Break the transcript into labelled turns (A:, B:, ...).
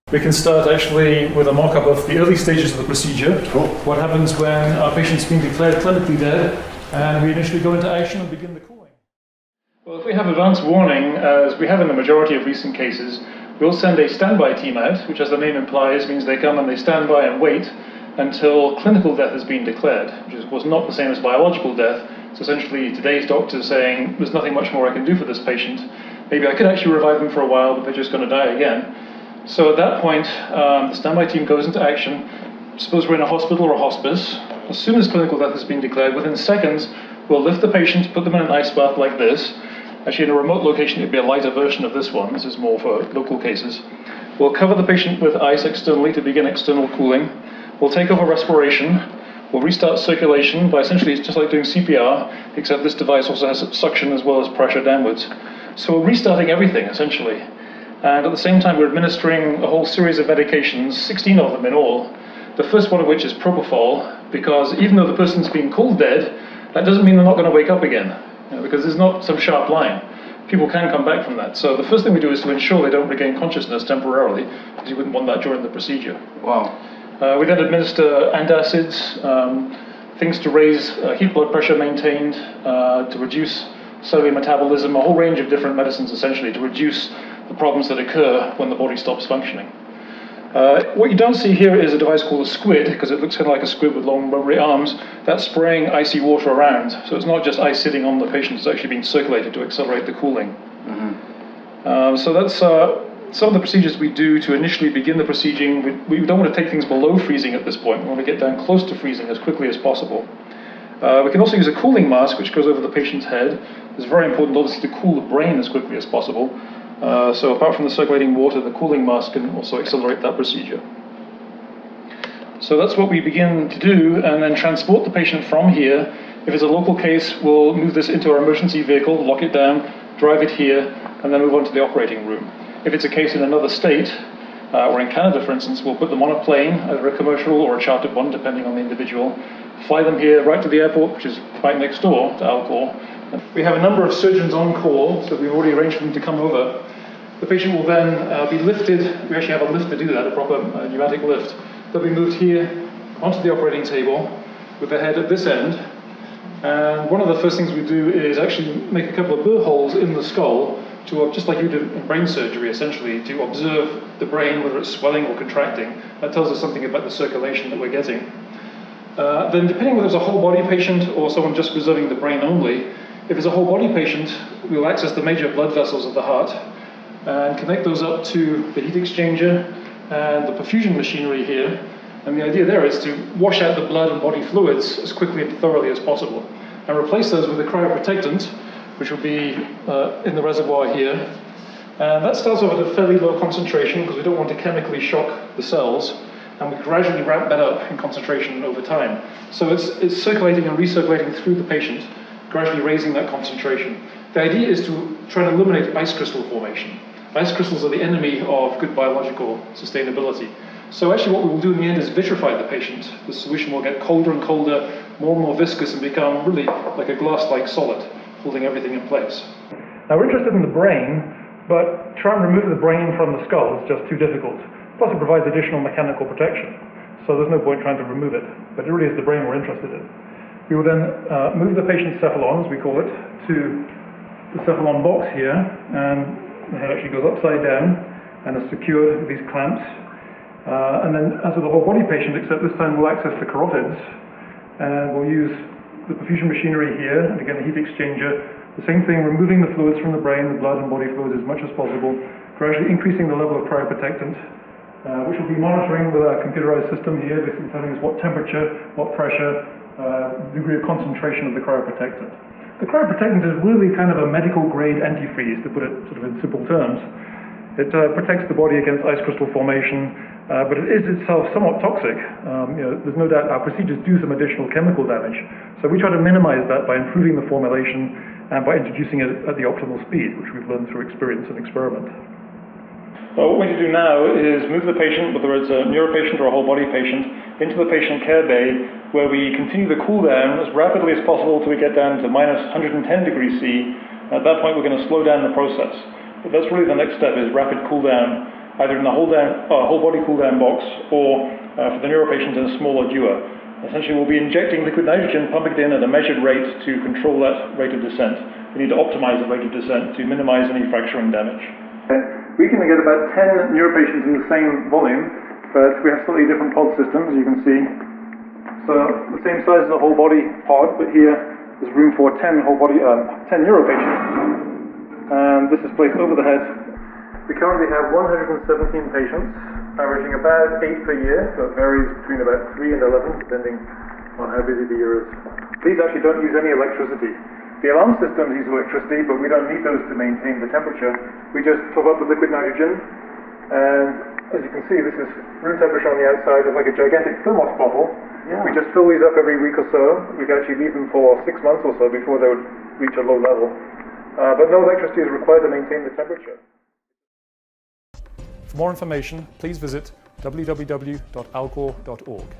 A: We can start actually with a mock-up of the early stages of the procedure.
B: Cool.
A: What happens when our patient's been declared clinically dead, and we initially go into action and begin the cooling. Well, if we have advance warning, as we have in the majority of recent cases, we'll send a standby team out, which, as the name implies, means they come and they stand by and wait until clinical death has been declared, which is of course not the same as biological death. So essentially today's doctor saying, there's nothing much more I can do for this patient. Maybe I could actually revive them for a while, but they're just going to die again. So at that point, the standby team goes into action. Suppose we're in a hospital or a hospice. As soon as clinical death has been declared, within seconds, we'll lift the patient, put them in an ice bath like this. Actually, in a remote location, it'd be a lighter version of this one. This is more for local cases. We'll cover the patient with ice externally to begin external cooling. We'll take over respiration. We'll restart circulation by essentially, it's just like doing CPR, except this device also has suction as well as pressure downwards. So we're restarting everything, essentially. And at the same time, we're administering a whole series of medications, 16 of them in all. The first one of which is propofol, because even though the person's been cold dead, that doesn't mean they're not going to wake up again, because there's not some sharp line. People can come back from that. So the first thing we do is to ensure they don't regain consciousness temporarily, because you wouldn't want that during the procedure.
B: Wow.
A: We then administer antacids, things to raise heat blood pressure maintained, to reduce cellular metabolism, a whole range of different medicines essentially to reduce the problems that occur when the body stops functioning. What you don't see here is a device called a squid, because it looks kind of like a squid with long rubbery arms. That's spraying icy water around. So it's not just ice sitting on the patient, it's actually being circulated to accelerate the cooling. So that's some of the procedures we do to initially begin the procedure. We don't want to take things below freezing at this point. We want to get down close to freezing as quickly as possible. We can also use a cooling mask, which goes over the patient's head. It's very important, obviously, to cool the brain as quickly as possible. So apart from the circulating water, the cooling mask can also accelerate that procedure. So that's what we begin to do, and then transport the patient from here. If it's a local case, we'll move this into our emergency vehicle, lock it down, drive it here, and then move on to the operating room. If it's a case in another state, or in Canada, for instance, we'll put them on a plane, either a commercial or a chartered one, depending on the individual, fly them here right to the airport, which is right next door to Alcor. We have a number of surgeons on call, so we've already arranged for them to come over. The patient will then be lifted. We actually have a lift to do that, a proper pneumatic lift. They'll be moved here onto the operating table with the head at this end. And one of the first things we do is actually make a couple of burr holes in the skull, to just like you do in brain surgery, essentially, to observe the brain, whether it's swelling or contracting. That tells us something about the circulation that we're getting. Then depending whether it's a whole body patient or someone just preserving the brain only, if it's a whole body patient, we'll access the major blood vessels of the heart and connect those up to the heat exchanger and the perfusion machinery here. And the idea there is to wash out the blood and body fluids as quickly and thoroughly as possible and replace those with a cryoprotectant, which will be in the reservoir here. And that starts off at a fairly low concentration because we don't want to chemically shock the cells, and we gradually ramp that up in concentration over time. So it's circulating and recirculating through the patient, gradually raising that concentration. The idea is to try and eliminate ice crystal formation. Ice crystals are the enemy of good biological sustainability. So actually what we will do in the end is vitrify the patient. The solution will get colder and colder, more and more viscous, and become really like a glass-like solid, holding everything in place. Now we're interested in the brain, but trying to remove the brain from the skull is just too difficult. Plus it provides additional mechanical protection. So there's no point trying to remove it, but it really is the brain we're interested in. We will then move the patient's cephalon, as we call it, to the cephalon box here, and the head actually goes upside down and is secured with these clamps. And then, as with the whole body patient, except this time we'll access the carotids, and we'll use the perfusion machinery here, and again the heat exchanger. The same thing, removing the fluids from the brain, the blood and body fluids as much as possible, gradually increasing the level of cryoprotectant, which will be monitoring with our computerized system here, basically telling us what temperature, what pressure, degree of concentration of the cryoprotectant. The cryoprotectant is really kind of a medical grade antifreeze, to put it sort of in simple terms. It protects the body against ice crystal formation, but it is itself somewhat toxic. There's no doubt our procedures do some additional chemical damage, so we try to minimize that by improving the formulation and by introducing it at the optimal speed, which we've learned through experience and experiment. Well, what we need to do now is move the patient, whether it's a neuro patient or a whole body patient, into the patient care bay, where we continue the cool down as rapidly as possible till we get down to minus 110 degrees C. At that point, we're going to slow down the process. But that's really the next step, is rapid cool down either in the whole body cool down box or for the neuro patient in a smaller dewar. Essentially, we'll be injecting liquid nitrogen, pumping it in at a measured rate to control that rate of descent. We need to optimize the rate of descent to minimize any fracturing damage. We can get about 10 neuro patients in the same volume, but we have slightly different pod systems, you can see. So the same size as a whole body pod, but here there's room for 10 neuro patients. And this is placed over the head. We currently have 117 patients, averaging about 8 per year, so it varies between about 3 and 11, depending on how busy the year is. These actually don't use any electricity. The alarm systems use electricity, but we don't need those to maintain the temperature. We just top up with liquid nitrogen, and as you can see, this is room temperature on the outside. It's like a gigantic thermos bottle. Yeah. We just fill these up every week or so. We can actually leave them for 6 months or so before they would reach a low level. But no electricity is required to maintain the temperature. For more information, please visit www.alcor.org.